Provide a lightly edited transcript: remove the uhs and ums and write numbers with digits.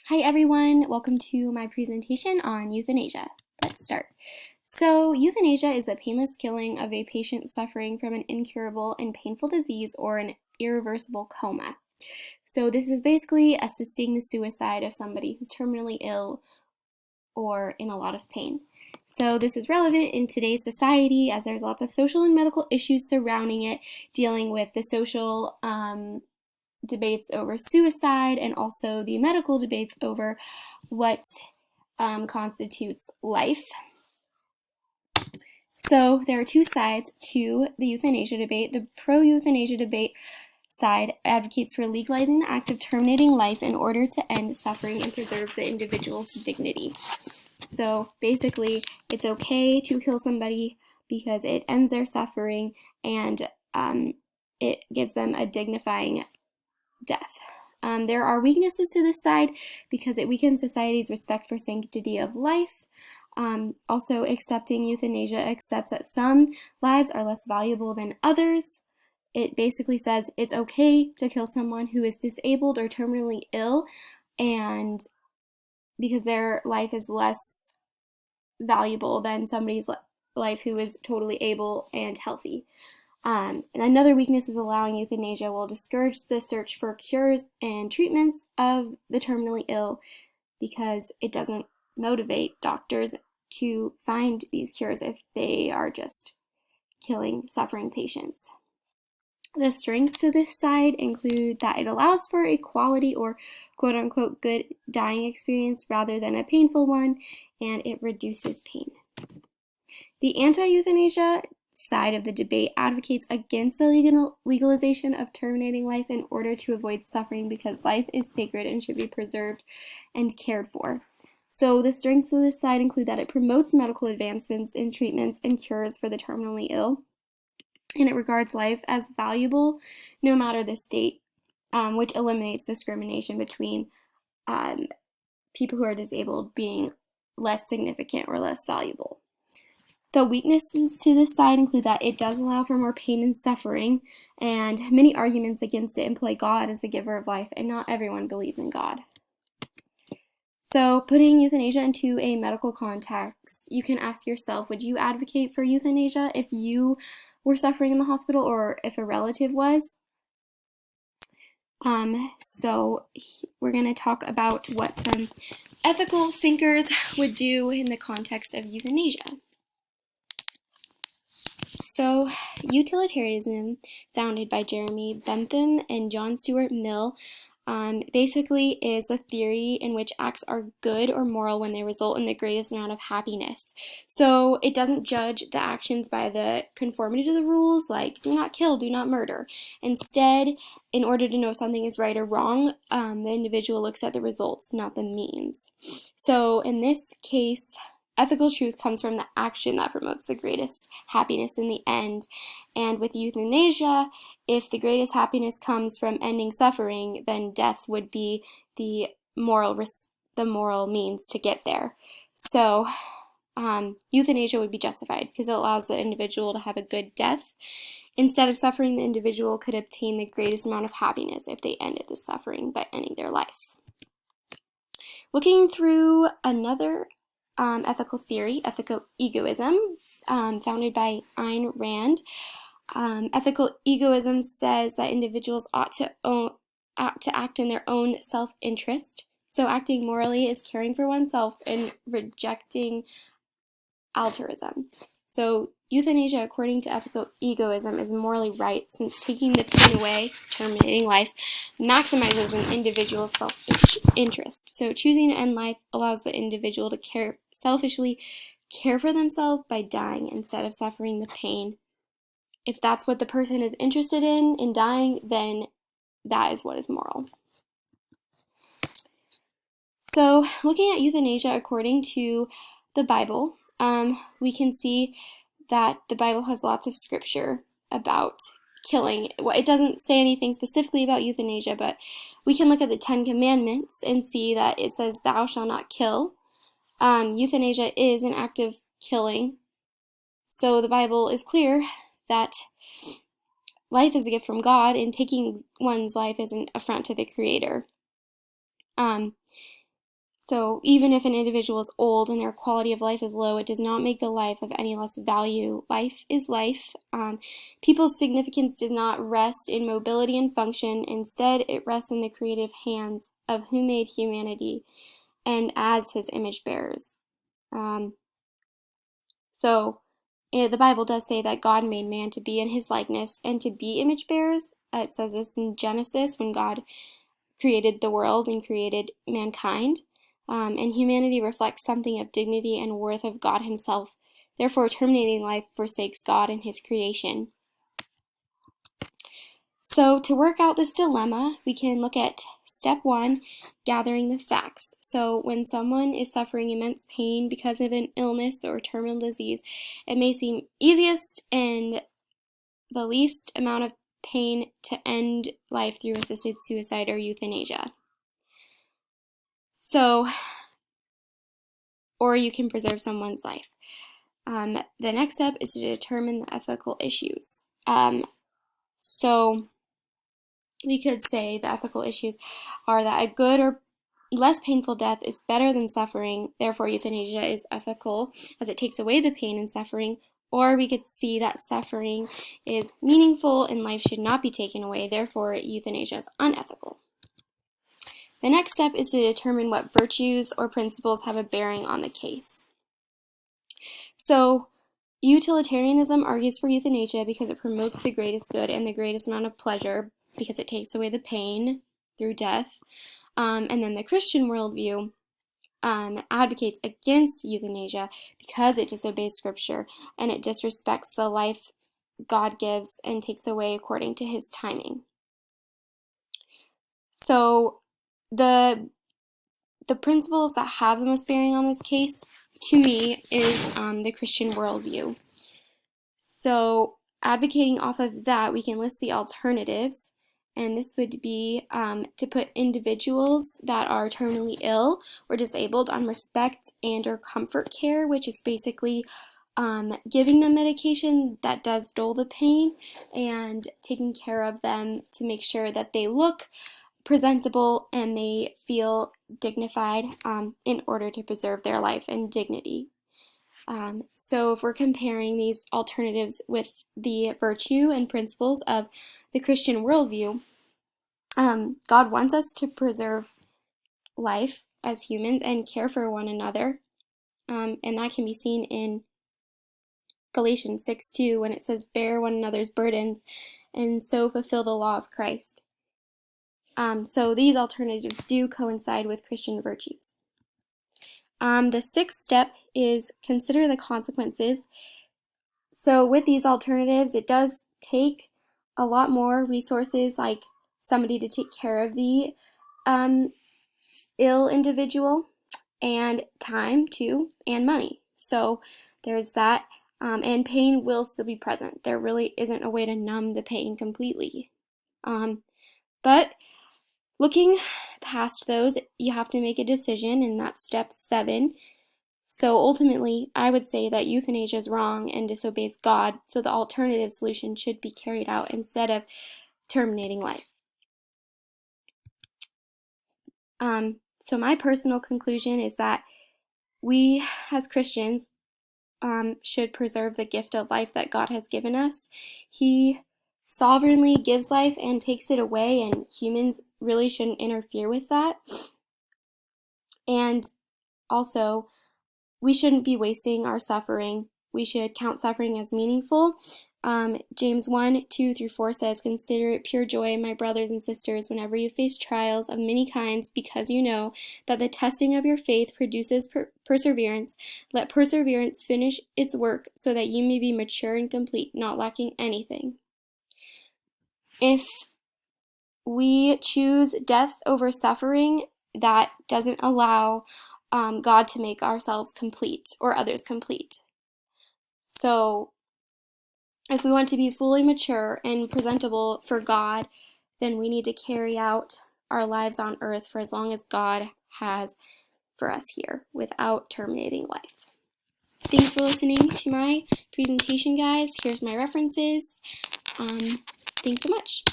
Hi everyone, welcome to my presentation on euthanasia. Let's start. So euthanasia is the painless killing of a patient suffering from an incurable and painful disease or an irreversible coma. So this is basically assisting the suicide of somebody who's terminally ill or in a lot of pain. So this is relevant in today's society as there's lots of social and medical issues surrounding it, dealing with the social debates over suicide and also the medical debates over what constitutes life. So there are two sides to the euthanasia debate. The pro-euthanasia debate side advocates for legalizing the act of terminating life in order to end suffering and preserve the individual's dignity. So basically, it's okay to kill somebody because it ends their suffering and it gives them a dignifying death. There are weaknesses to this side because it weakens society's respect for sanctity of life. Also, accepting euthanasia accepts that some lives are less valuable than others. It basically says it's okay to kill someone who is disabled or terminally ill, and because their life is less valuable than somebody's life who is totally able and healthy. And another weakness is allowing euthanasia will discourage the search for cures and treatments of the terminally ill because it doesn't motivate doctors to find these cures if they are just killing suffering patients. The strengths to this side include that it allows for a quality or quote-unquote good dying experience rather than a painful one, and it reduces pain. The anti-euthanasia side of the debate advocates against the legalization of terminating life in order to avoid suffering because life is sacred and should be preserved and cared for. So the strengths of this side include that it promotes medical advancements in treatments and cures for the terminally ill, and it regards life as valuable no matter the state, which eliminates discrimination between people who are disabled being less significant or less valuable. The weaknesses to this side include that it does allow for more pain and suffering, and many arguments against it employ God as the giver of life, and not everyone believes in God. So putting euthanasia into a medical context, you can ask yourself, would you advocate for euthanasia if you were suffering in the hospital or if a relative was? So we're going to talk about what some ethical thinkers would do in the context of euthanasia. So, utilitarianism, founded by Jeremy Bentham and John Stuart Mill, basically is a theory in which acts are good or moral when they result in the greatest amount of happiness. So it doesn't judge the actions by the conformity to the rules, like do not kill, do not murder. Instead, in order to know if something is right or wrong, the individual looks at the results, not the means. So in this case, ethical truth comes from the action that promotes the greatest happiness in the end. And with euthanasia, if the greatest happiness comes from ending suffering, then death would be the moral means to get there. So euthanasia would be justified because it allows the individual to have a good death. Instead of suffering, the individual could obtain the greatest amount of happiness if they ended the suffering by ending their life. Looking through another ethical theory, ethical egoism, founded by Ayn Rand. Ethical egoism says that individuals ought to act in their own self-interest. So acting morally is caring for oneself and rejecting altruism. So euthanasia, according to ethical egoism, is morally right since taking the pain away, terminating life, maximizes an individual's self-interest. So choosing to end life allows the individual to selfishly care for themselves by dying instead of suffering the pain. If that's what the person is interested in dying, then that is what is moral. So looking at euthanasia according to the Bible, we can see that the Bible has lots of scripture about killing. It doesn't say anything specifically about euthanasia, but we can look at the 10 Commandments and see that it says, "Thou shalt not kill." Euthanasia is an act of killing. So the Bible is clear that life is a gift from God, and taking one's life is an affront to the Creator. So even if an individual is old and their quality of life is low, it does not make the life of any less value. Life is life. People's significance does not rest in mobility and function. Instead, it rests in the creative hands of who made humanity and as his image bearers. The Bible does say that God made man to be in his likeness and to be image bearers. It says this in Genesis when God created the world and created mankind. And humanity reflects something of dignity and worth of God himself. Therefore, terminating life forsakes God and his creation. So to work out this dilemma, we can look at step 1, gathering the facts. So when someone is suffering immense pain because of an illness or terminal disease, it may seem easiest and the least amount of pain to end life through assisted suicide or euthanasia. Or you can preserve someone's life. The next step is to determine the ethical issues. So we could say the ethical issues are that a good or less painful death is better than suffering, therefore euthanasia is ethical as it takes away the pain and suffering. Or we could see that suffering is meaningful and life should not be taken away, therefore euthanasia is unethical. The next step is to determine what virtues or principles have a bearing on the case. So utilitarianism argues for euthanasia because it promotes the greatest good and the greatest amount of pleasure, because it takes away the pain through death. And then the Christian worldview advocates against euthanasia because it disobeys Scripture and it disrespects the life God gives and takes away according to his timing. So the principles that have the most bearing on this case, to me, is the Christian worldview. So advocating off of that, we can list the alternatives, and this would be to put individuals that are terminally ill or disabled on respect and or comfort care, which is basically giving them medication that does dull the pain and taking care of them to make sure that they look presentable and they feel dignified in order to preserve their life and dignity. So if we're comparing these alternatives with the virtue and principles of the Christian worldview, God wants us to preserve life as humans and care for one another. And that can be seen in Galatians 6:2 when it says, bear one another's burdens and so fulfill the law of Christ. So these alternatives do coincide with Christian virtues. The sixth step is consider the consequences. So with these alternatives, it does take a lot more resources, like somebody to take care of the ill individual, and time too, and money. So there's that, and pain will still be present. There really isn't a way to numb the pain completely. But looking past those, you have to make a decision, and that's step 7. So ultimately, I would say that euthanasia is wrong and disobeys God, so the alternative solution should be carried out instead of terminating life. So my personal conclusion is that we as Christians should preserve the gift of life that God has given us. He sovereignly gives life and takes it away, and humans really shouldn't interfere with that. And also, we shouldn't be wasting our suffering. We should count suffering as meaningful. James 1:2-4 says, consider it pure joy, my brothers and sisters, whenever you face trials of many kinds, because you know that the testing of your faith produces perseverance. Let perseverance finish its work, so that you may be mature and complete, not lacking anything. If we choose death over suffering, that doesn't allow God to make ourselves complete or others complete. So if we want to be fully mature and presentable for God, then we need to carry out our lives on earth for as long as God has for us here without terminating life. Thanks for listening to my presentation, guys. Here's my references. Thanks so much.